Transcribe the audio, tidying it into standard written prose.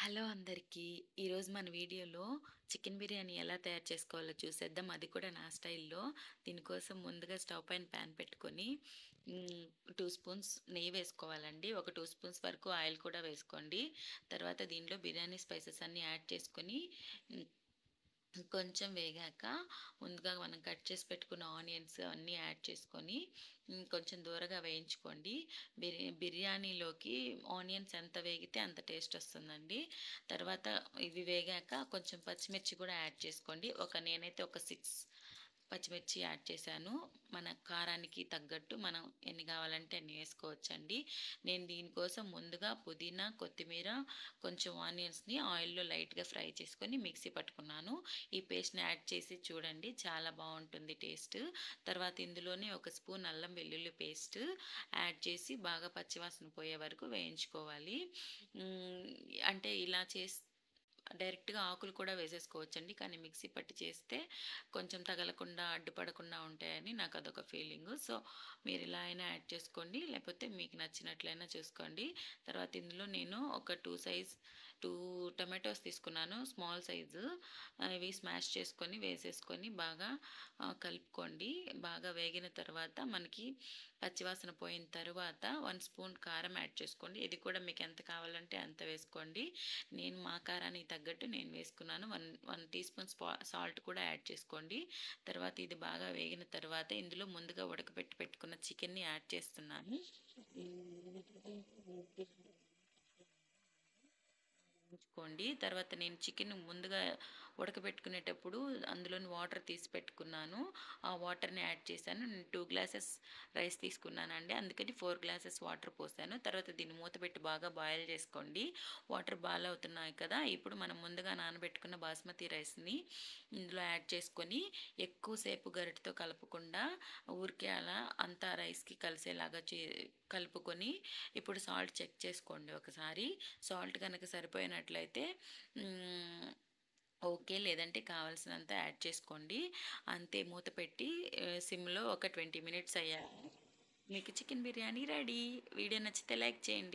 Hello అందరికీ. ఈరోజు మన వీడియోలో చికెన్ బిర్యానీ ఎలా తయారు చేసుకోవాలో చూసేద్దాం. అది కూడా నా స్టైల్‌లో. దీనికోసం ముందుగా స్టవ్ పైన పాన్ పెట్టుకొని 2 స్పూన్స్ నెయ్యి వేసుకోవాలండి. ఒక 2 స్పూన్స్ వరకు ఆయిల్ కూడా వేసుకోండి. తర్వాత దీంట్లో బిర్యానీ స్పైసెస్ అన్నీ యాడ్ చేసుకొని హ్మ్, కొంచెం వేగాక ముందుగా మనం కట్ చేసి పెట్టుకున్న ఆనియన్స్ అన్నీ యాడ్ చేసుకొని కొంచెం దూరగా వేయించుకోండి. బిర్యానీలోకి ఆనియన్స్ ఎంత వేగితే అంత టేస్ట్ వస్తుందండి. తర్వాత ఇవి వేగాక కొంచెం పచ్చిమిర్చి కూడా యాడ్ చేసుకోండి. నేనైతే ఒక 6 పచ్చిమిర్చి యాడ్ చేశాను. మన కారానికి తగ్గట్టు మనం ఎన్ని కావాలంటే అన్ని వేసుకోవచ్చండి. నేను దీనికోసం ముందుగా పుదీనా, కొత్తిమీర, కొంచెం ఆనియన్స్‌ని ఆయిల్‌లో లైట్‌గా ఫ్రై చేసుకొని మిక్సీ పట్టుకున్నాను. ఈ పేస్ట్‌ని యాడ్ చేసి చూడండి. చాలా బావుంటుంది టేస్ట్. తర్వాత ఇందులోనే ఒక స్పూన్ అల్లం వెల్లుల్లి పేస్ట్ యాడ్ చేసి బాగా పచ్చివాసన పోయే వరకు వేయించుకోవాలి. హ్మ్. అంటే ఇలా డైరెక్ట్‌గా ఆకులు కూడా వేసేసుకోవచ్చండి. కానీ మిక్సీ పట్టి చేస్తే కొంచెం తగలకుండా, అడ్డుపడకుండా ఉంటాయని నాకదొక ఫీలింగు. సో, మీరిలా అయినా యాడ్ చేసుకోండి. లేపోతే మీకు నచ్చినట్లయినా చూసుకోండి. తర్వాత ఇందులో నేను ఒక 2 టొమాటోస్ తీసుకున్నాను. Small size. ఇవి స్మాష్ చేసుకొని, వేసేసుకొని బాగా కలుపుకోండి. బాగా వేగిన తర్వాత మనకి పచ్చివాసన పోయిన తరువాత 1 స్పూన్ కారం యాడ్ చేసుకోండి. ఇది కూడా మీకు ఎంత కావాలంటే అంత వేసుకోండి. నేను మా కారానికి తగ్గట్టు నేను వేసుకున్నాను. 1 టీ స్పూన్ సాల్ట్ కూడా యాడ్ చేసుకోండి. తర్వాత ఇది బాగా వేగిన తర్వాత ఇందులో ముందుగా ఉడకబెట్టి పెట్టుకున్న చికెన్‌ని యాడ్ చేస్తున్నాను. ఉంచుకోండి. తర్వాత నేను చికెన్ ముందుగా ఉడకబెట్టుకునేటప్పుడు అందులోని వాటర్ తీసి పెట్టుకున్నాను. ఆ వాటర్‌ని యాడ్ చేశాను. నేను 2 గ్లాసెస్ రైస్ తీసుకున్నానండి. అందుకని 4 గ్లాసెస్ వాటర్ పోసాను. తర్వాత దీన్ని మూత పెట్టి బాగా బాయిల్ చేసుకోండి. వాటర్ బాయిల్ అవుతున్నాయి కదా! ఇప్పుడు మనం ముందుగా నానబెట్టుకున్న బాస్మతి రైస్‌ని ఇందులో యాడ్ చేసుకొని ఎక్కువ సేపు గరిటెతో కలపకుండా ఊరికే అలా అంతా రైస్‌కి కలిసేలాగా కలుపుకొని ఇప్పుడు సాల్ట్ చెక్ చేసుకోండి ఒకసారి. సాల్ట్ గనక సరిపోయినట్లయితే ఓకే. లేదంటే కావాల్సినంత యాడ్ చేసుకోండి. అంతే మూత పెట్టి సిమ్‌లో ఒక 20 మినిట్స్ అయ్యాక మీకు చికెన్ బిర్యానీ రెడీ. వీడియో నచ్చితే లైక్ చేయండి.